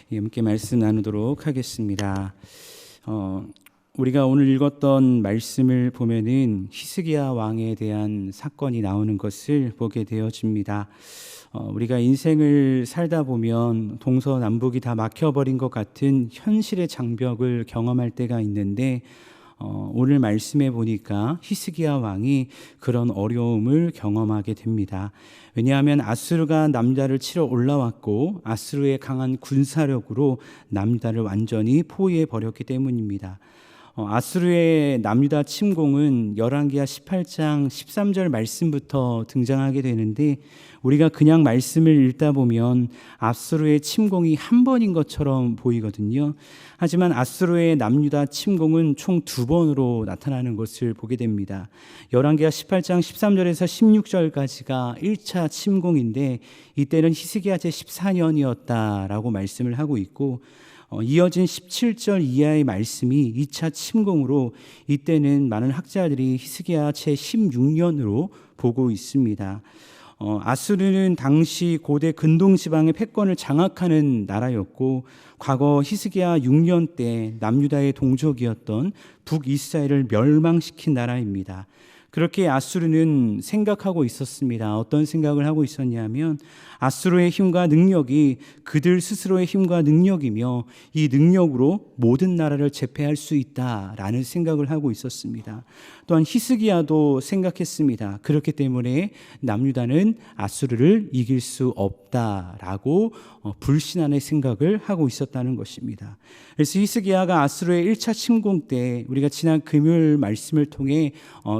함께 말씀 나누도록 하겠습니다. 우리가 오늘 읽었던 말씀을 보면은 히스기야 왕에 대한 사건이 나오는 것을 보게 되어집니다. 우리가 인생을 살다 보면 동서남북이 다 막혀버린 것 같은 현실의 장벽을 경험할 때가 있는데 오늘 말씀에 보니까 히스기야 왕이 그런 어려움을 경험하게 됩니다. 왜냐하면 아수르가 남유다를 치러 올라왔고 아수르의 강한 군사력으로 남유다를 완전히 포위해 버렸기 때문입니다. 아수르의 남유다 침공은 열왕기하 18장 13절 말씀부터 등장하게 되는데 우리가 그냥 말씀을 읽다 보면 아수르의 침공이 한 번인 것처럼 보이거든요. 하지만 아수르의 남유다 침공은 총 2번으로 나타나는 것을 보게 됩니다. 열왕기하 18장 13절에서 16절까지가 1차 침공인데 이때는 히스기야 제14년이었다라고 말씀을 하고 있고 이어진 17절 이하의 말씀이 2차 침공으로 이때는 많은 학자들이 히스기야 제16년으로 보고 있습니다. 아수르는 당시 고대 근동 지방의 패권을 장악하는 나라였고 과거 히스기야 6년 때 남유다의 동족이었던 북이스라엘을 멸망시킨 나라입니다. 그렇게 아수르는 생각하고 있었습니다. 어떤 생각을 하고 있었냐면 아수르의 힘과 능력이 그들 스스로의 힘과 능력이며 이 능력으로 모든 나라를 제패할 수 있다라는 생각을 하고 있었습니다. 또한 히스기야도 생각했습니다. 그렇기 때문에 남유다는 아수르를 이길 수 없다라고 불신안의 생각을 하고 있었다는 것입니다. 그래서 히스기야가 아수르의 1차 침공 때 우리가 지난 금요일 말씀을 통해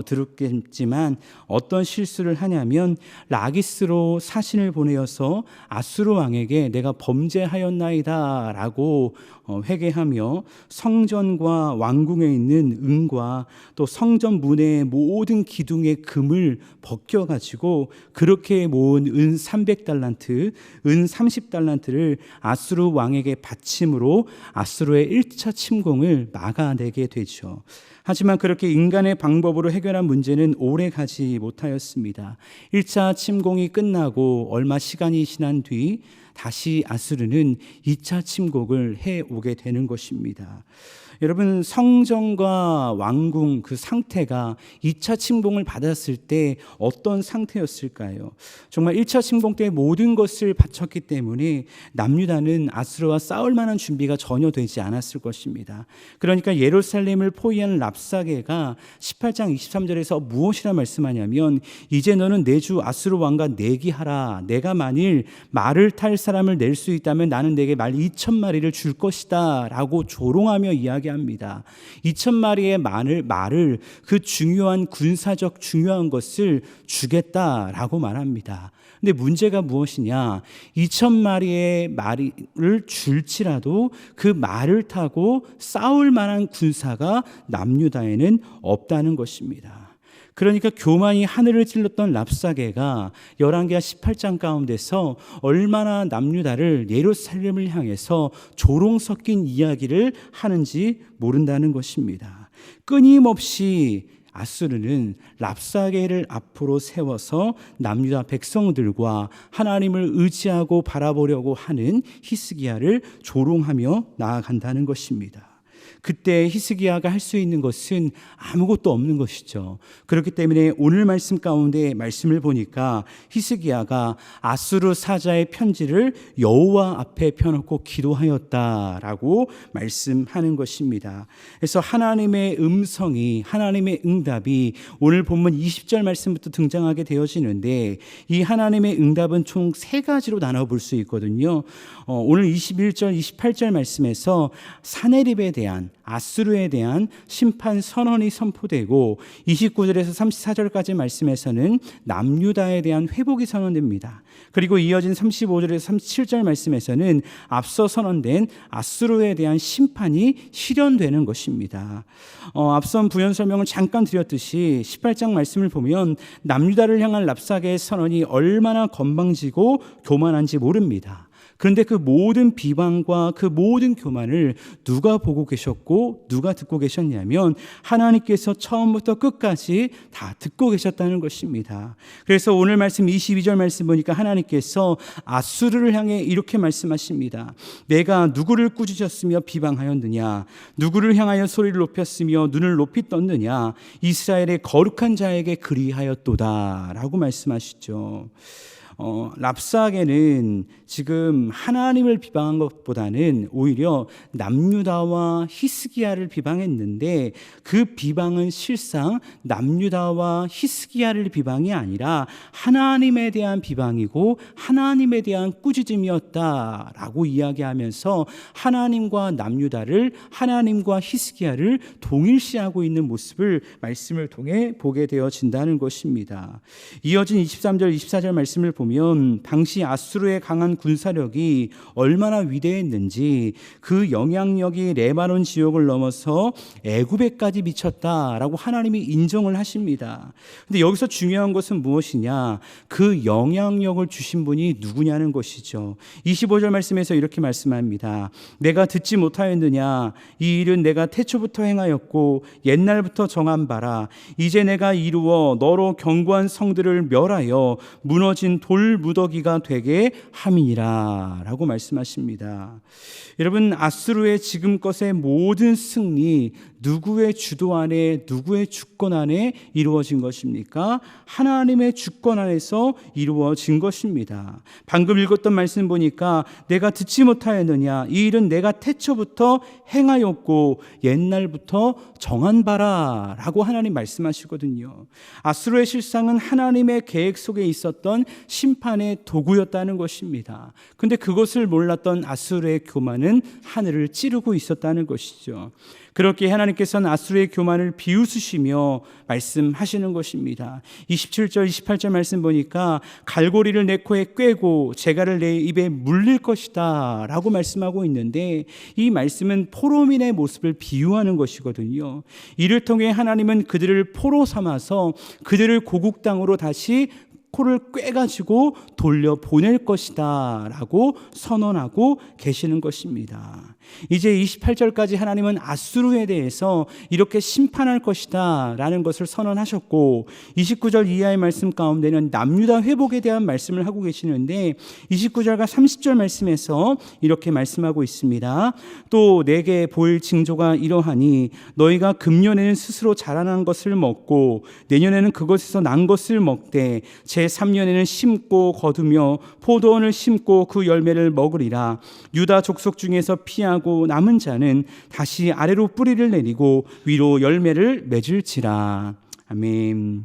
들었겠지만 어떤 실수를 하냐면 라기스로 사신을 보내어서 아수르 왕에게 내가 범죄하였나이다 라고 회개하며 성전과 왕궁에 있는 은과 또 성전 문의 모든 기둥의 금을 벗겨가지고 그렇게 모은 은 300달란트, 은 30달란트를 아수르 왕에게 바침으로 아수르의 1차 침공을 막아내게 되죠. 하지만 그렇게 인간의 방법으로 해결한 문제는 오래 가지 못하였습니다. 1차 침공이 끝나고 얼마 시간이 지난 뒤 다시 아수르는 2차 침공을 해오게 되는 것입니다. 여러분, 성전과 왕궁 그 상태가 2차 침공을 받았을 때 어떤 상태였을까요? 정말 1차 침공 때 모든 것을 바쳤기 때문에 남유다는 아수르와 싸울 만한 준비가 전혀 되지 않았을 것입니다. 그러니까 예루살렘을 포위한 랍사게가 18장 23절에서 무엇이라 말씀하냐면 이제 너는 내 주 아수르 왕과 내기하라. 내가 만일 말을 탈 사람을 낼 수 있다면 나는 내게 말 2,000마리를 줄 것이다 라고 조롱하며 이야기합니다. 2,000마리의 말을 그 중요한 군사적 중요한 것을 주겠다라고 말합니다. 근데 문제가 무엇이냐? 2,000마리의 말을 줄지라도 그 말을 타고 싸울 만한 군사가 남유다에는 없다는 것입니다. 그러니까 교만이 하늘을 찔렀던 랍사게가 열왕기하 18장 가운데서 얼마나 남유다를 예루살렘을 향해서 조롱 섞인 이야기를 하는지 모른다는 것입니다. 끊임없이 아수르는 랍사게를 앞으로 세워서 남유다 백성들과 하나님을 의지하고 바라보려고 하는 히스기야를 조롱하며 나아간다는 것입니다. 그때 히스기야가 할 수 있는 것은 아무것도 없는 것이죠. 그렇기 때문에 오늘 말씀 가운데 말씀을 보니까 히스기야가 아수르 사자의 편지를 여호와 앞에 펴놓고 기도하였다라고 말씀하는 것입니다. 그래서 하나님의 음성이, 하나님의 응답이 오늘 본문 20절 말씀부터 등장하게 되어지는데 이 하나님의 응답은 총 3가지로 나눠볼 수 있거든요. 오늘 21절, 28절 말씀에서 사네립에 대한, 아수르에 대한 심판 선언이 선포되고 29절에서 34절까지 말씀에서는 남유다에 대한 회복이 선언됩니다. 그리고 이어진 35절에서 37절 말씀에서는 앞서 선언된 아수르에 대한 심판이 실현되는 것입니다. 앞선 부연 설명을 잠깐 드렸듯이 18장 말씀을 보면 남유다를 향한 랍사게의 선언이 얼마나 건방지고 교만한지 모릅니다. 그런데 그 모든 비방과 그 모든 교만을 누가 보고 계셨고 누가 듣고 계셨냐면 하나님께서 처음부터 끝까지 다 듣고 계셨다는 것입니다. 그래서 오늘 말씀 22절 말씀 보니까 하나님께서 아수르를 향해 이렇게 말씀하십니다. 내가 누구를 꾸짖었으며 비방하였느냐? 누구를 향하여 소리를 높였으며 눈을 높이 떴느냐? 이스라엘의 거룩한 자에게 그리하였도다 라고 말씀하시죠. 랍사게는 지금 하나님을 비방한 것보다는 오히려 남유다와 히스기야를 비방했는데 그 비방은 실상 남유다와 히스기야를 비방이 아니라 하나님에 대한 비방이고 하나님에 대한 꾸짖음이었다라고 이야기하면서 하나님과 남유다를 하나님과 히스기야를 동일시하고 있는 모습을 말씀을 통해 보게 되어진다는 것입니다. 이어진 23절 24절 말씀을 보면 당시 아수르의 강한 군사력이 얼마나 위대했는지 그 영향력이 레바논 지역을 넘어서 애굽에까지 미쳤다라고 하나님이 인정을 하십니다. 근데 여기서 중요한 것은 무엇이냐? 그 영향력을 주신 분이 누구냐는 것이죠. 25절 말씀에서 이렇게 말씀합니다. 내가 듣지 못하였느냐? 이 일은 내가 태초부터 행하였고 옛날부터 정한 바라. 이제 내가 이루어 너로 견고한 성들을 멸하여 무너진 돌 무더기가 되게 함이니라 라고 말씀하십니다. 여러분, 아수르의 지금껏의 모든 승리 누구의 주도 안에, 누구의 주권 안에 이루어진 것입니까? 하나님의 주권 안에서 이루어진 것입니다. 방금 읽었던 말씀 보니까 내가 듣지 못하였느냐? 이 일은 내가 태초부터 행하였고 옛날부터 정한 바라 라고 하나님 말씀하시거든요. 아수르의 실상은 하나님의 계획 속에 있었던 심판의 도구였다는 것입니다. 그런데 그것을 몰랐던 아수르의 교만은 하늘을 찌르고 있었다는 것이죠. 그렇게 하나님께서는 아수르의 교만을 비웃으시며 말씀하시는 것입니다. 27절 28절 말씀 보니까 갈고리를 내 코에 꿰고 재갈을 내 입에 물릴 것이다 라고 말씀하고 있는데 이 말씀은 포로민의 모습을 비유하는 것이거든요. 이를 통해 하나님은 그들을 포로 삼아서 그들을 고국 땅으로 다시 코를 꿰가지고 돌려보낼 것이다 라고 선언하고 계시는 것입니다. 이제 28절까지 하나님은 아수르에 대해서 이렇게 심판할 것이다 라는 것을 선언하셨고 29절 이하의 말씀 가운데는 남유다 회복에 대한 말씀을 하고 계시는데 29절과 30절 말씀에서 이렇게 말씀하고 있습니다. 또 내게 보일 징조가 이러하니 너희가 금년에는 스스로 자라난 것을 먹고 내년에는 그것에서 난 것을 먹되 제3년에는 심고 거두며 포도원을 심고 그 열매를 먹으리라. 유다 족속 중에서 피하고 남은 자는 다시 아래로 뿌리를 내리고 위로 열매를 맺을지라. 아멘.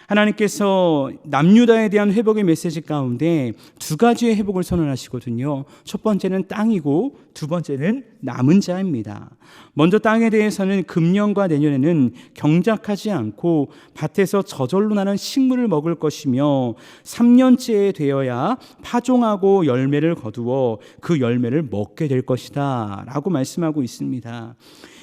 하나님께서 남유다에 대한 회복의 메시지 가운데 두 가지의 회복을 선언하시거든요. 첫 번째는 땅이고 두 번째는 남은 자입니다. 먼저 땅에 대해서는 금년과 내년에는 경작하지 않고 밭에서 저절로 나는 식물을 먹을 것이며 3년째에 되어야 파종하고 열매를 거두어 그 열매를 먹게 될 것이다 라고 말씀하고 있습니다.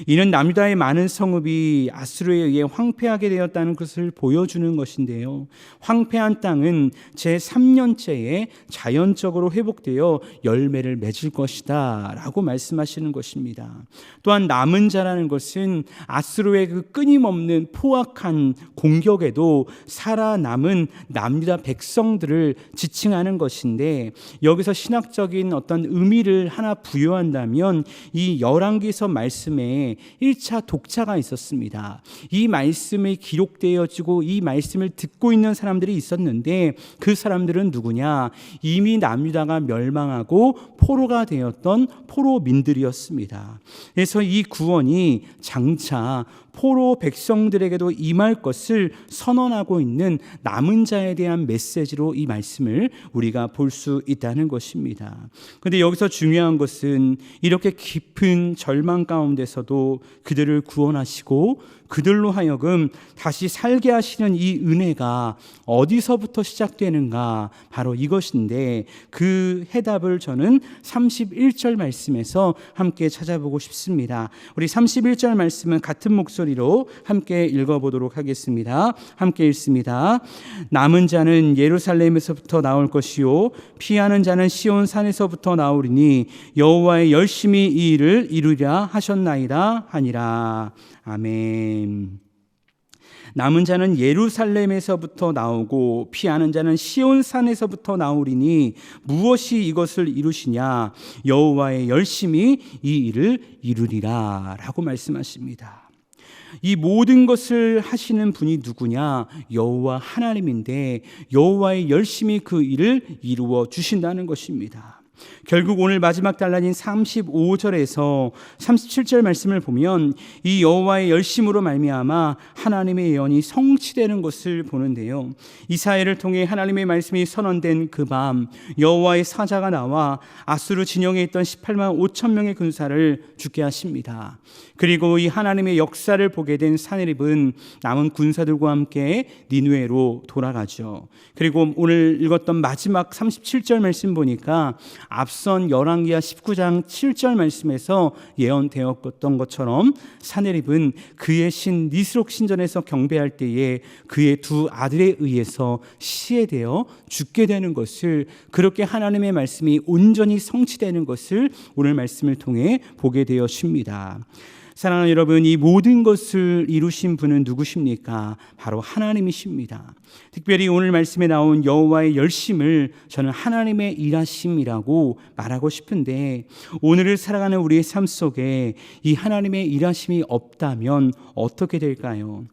이는 남유다의 많은 성읍이 아수르에 의해 황폐하게 되었다는 것을 보여주는 것인데요. 황폐한 땅은 제3년째에 자연적으로 회복되어 열매를 맺을 것이다 라고 말씀하시는 것입니다. 또한 남은 자라는 것은 아수르의 그 끊임없는 포악한 공격에도 살아남은 남유다 백성들을 지칭하는 것인데 여기서 신학적인 어떤 의미를 하나 부여한다면 이 열왕기서 말씀에 1차 독자가 있었습니다. 이 말씀이 기록되어지고 이 말씀을 듣고 있는 사람들이 있었는데 그 사람들은 누구냐? 이미 남유다가 멸망하고 포로가 되었던 포로민들이었습니다. 그래서 이 구원이 장차 포로 백성들에게도 임할 것을 선언하고 있는 남은 자에 대한 메시지로 이 말씀을 우리가 볼 수 있다는 것입니다. 그런데 여기서 중요한 것은 이렇게 깊은 절망 가운데서도 그들을 구원하시고 그들로 하여금 다시 살게 하시는 이 은혜가 어디서부터 시작되는가? 바로 이것인데 그 해답을 저는 31절 말씀에서 함께 찾아보고 싶습니다. 우리 31절 말씀은 같은 목소리로 함께 읽어보도록 하겠습니다. 함께 읽습니다. 남은 자는 예루살렘에서부터 나올 것이요 피하는 자는 시온 산에서부터 나오리니 여호와의 열심히 이 일을 이루리라 하셨나이다 하니라. 아멘. 남은 자는 예루살렘에서부터 나오고 피하는 자는 시온 산에서부터 나오리니 무엇이 이것을 이루시냐? 여호와의 열심히 이 일을 이루리라 라고 말씀하십니다. 이 모든 것을 하시는 분이 누구냐? 여호와 하나님인데 여호와의 열심히 그 일을 이루어 주신다는 것입니다. 결국 오늘 마지막 단락인 35절에서 37절 말씀을 보면 이 여호와의 열심으로 말미암아 하나님의 예언이 성취되는 것을 보는데요. 이사야를 통해 하나님의 말씀이 선언된 그 밤 여호와의 사자가 나와 아수르 진영에 있던 18만 5천 명의 군사를 죽게 하십니다. 그리고 이 하나님의 역사를 보게 된 사네립은 남은 군사들과 함께 니느웨로 돌아가죠. 그리고 오늘 읽었던 마지막 37절 말씀 보니까 앞선 열왕기하 19장 7절 말씀에서 예언되었던 것처럼 사네립은 그의 신 니스록 신전에서 경배할 때에 그의 두 아들에 의해서 시해되어 죽게 되는 것을, 그렇게 하나님의 말씀이 온전히 성취되는 것을 오늘 말씀을 통해 보게 되었습니다. 사랑하는 여러분, 이 모든 것을 이루신 분은 누구십니까? 바로 하나님이십니다. 특별히 오늘 말씀에 나온 여호와의 열심을 저는 하나님의 일하심이라고 말하고 싶은데, 오늘을 살아가는 우리의 삶 속에 이 하나님의 일하심이 없다면 어떻게 될까요?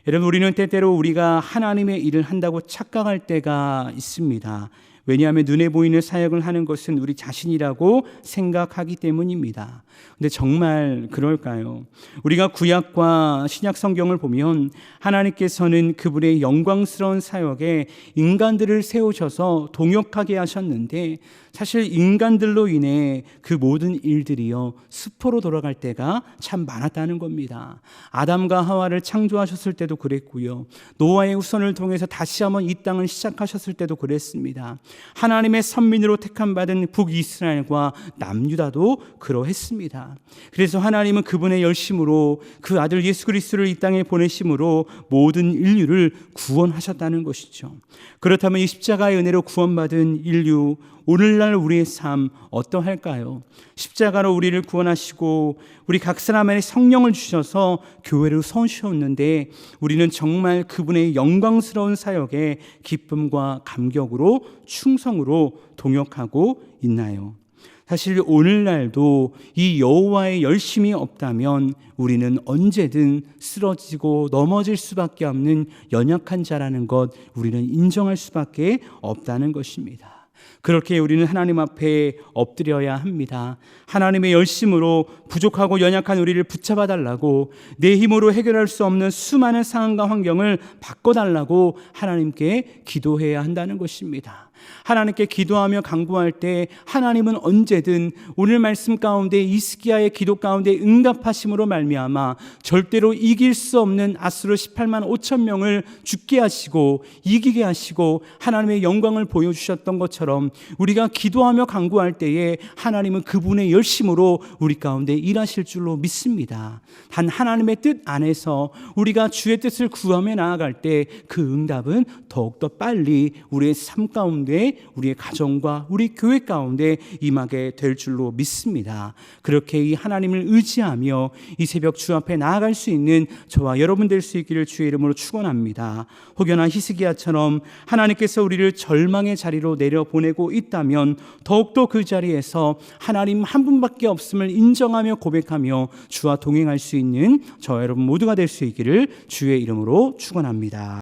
여러분, 우리는 때때로 우리가 하나님의 일을 한다고 착각할 때가 있습니다. 왜냐하면 눈에 보이는 사역을 하는 것은 우리 자신이라고 생각하기 때문입니다. 근데 정말 그럴까요? 우리가 구약과 신약 성경을 보면 하나님께서는 그분의 영광스러운 사역에 인간들을 세우셔서 동역하게 하셨는데, 사실 인간들로 인해 그 모든 일들이요 수포로 돌아갈 때가 참 많았다는 겁니다. 아담과 하와를 창조하셨을 때도 그랬고요, 노아의 후손을 통해서 다시 한번 이 땅을 시작하셨을 때도 그랬습니다. 하나님의 선민으로 택함받은 북이스라엘과 남유다도 그러했습니다. 그래서 하나님은 그분의 열심으로 그 아들 예수 그리스도를 이 땅에 보내심으로 모든 인류를 구원하셨다는 것이죠. 그렇다면 이 십자가의 은혜로 구원받은 인류, 오늘날 우리의 삶 어떠할까요? 십자가로 우리를 구원하시고 우리 각 사람 안에 성령을 주셔서 교회를 세우셨는데, 우리는 정말 그분의 영광스러운 사역에 기쁨과 감격으로 충성으로 동역하고 있나요? 사실 오늘날도 이 여호와의 열심이 없다면 우리는 언제든 쓰러지고 넘어질 수밖에 없는 연약한 자라는 것, 우리는 인정할 수밖에 없다는 것입니다. 그렇게 우리는 하나님 앞에 엎드려야 합니다. 하나님의 열심으로 부족하고 연약한 우리를 붙잡아 달라고, 내 힘으로 해결할 수 없는 수많은 상황과 환경을 바꿔달라고 하나님께 기도해야 한다는 것입니다. 하나님께 기도하며 간구할 때 하나님은 언제든 오늘 말씀 가운데 히스기야의 기도 가운데 응답하심으로 말미암아 절대로 이길 수 없는 아수르 18만 5천 명을 죽게 하시고 이기게 하시고 하나님의 영광을 보여주셨던 것처럼, 우리가 기도하며 간구할 때에 하나님은 그분의 열심으로 우리 가운데 일하실 줄로 믿습니다. 단 하나님의 뜻 안에서 우리가 주의 뜻을 구하며 나아갈 때 그 응답은 더욱더 빨리 우리의 삶 가운데, 우리의 가정과 우리 교회 가운데 임하게 될 줄로 믿습니다. 그렇게 이 하나님을 의지하며 이 새벽 주 앞에 나아갈 수 있는 저와 여러분 될 수 있기를 주의 이름으로 축원합니다. 혹여나 히스기야처럼 하나님께서 우리를 절망의 자리로 내려보내고 있다면 더욱더 그 자리에서 하나님 한 분밖에 없음을 인정하며 고백하며 주와 동행할 수 있는 저와 여러분 모두가 될 수 있기를 주의 이름으로 축원합니다.